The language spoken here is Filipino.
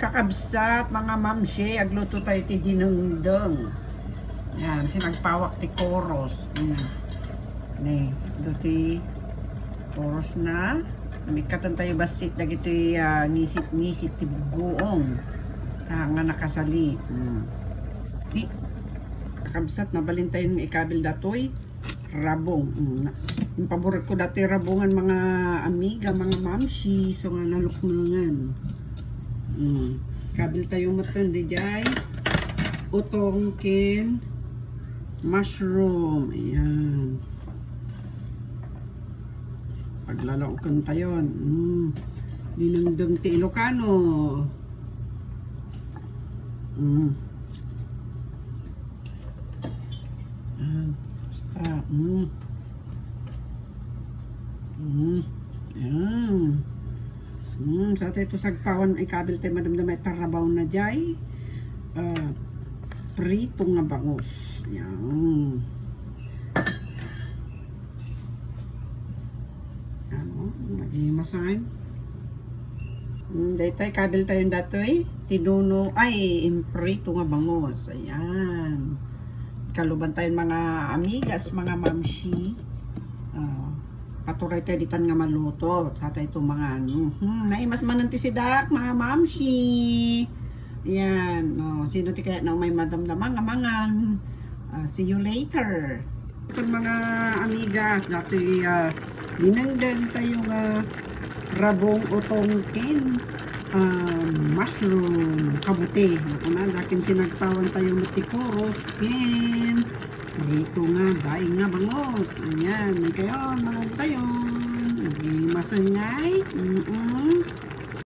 kakabsat, mga mamshe, agluto tayo ti dinengdeng. Yan, sinagpawak ti koros. Ni, duti koros na. Mikatan tayo basit dagiti ngisit-ngisit ti bugoong. Nga nakasali. Di, kakabsat, mabalin tayo ng ikabil datoy. Rabong. Yung paborit ko dati rabongan mga amiga, mga mamshi. So nga naluknangan. Kabil tayo matan di jay. Utongkin. Mushroom. Ayan. Paglalaukan tayo. Dinengdeng ti Ilocano. Basta. Ayan. Sa ito sagpawan ay kabil tayo madamdamay tarabaw na jay. Prito nga bangus. Yan. Ano? Nagimasan. Dahil tayo kabil tayo datoy. Tinuno ay prito nga bangus. Ayan. Kaluban tayo mga amigas, mga mamshi. Paturay tayo ditan nga maluto. Sa tayo itong mga naimas mananti si Dak, mga mamshi. Yan, sino ti kaya na may madamdamang amangan. See you later. Itong mga amiga, dati dinengdeng tayong rabong utongkin, mushroom, kabuti. Ako na, dakin sinagtawan tayong matikoros, kin. Dito nga, daing nga bangos. Ayan, kayo, mga tayo. Masangay.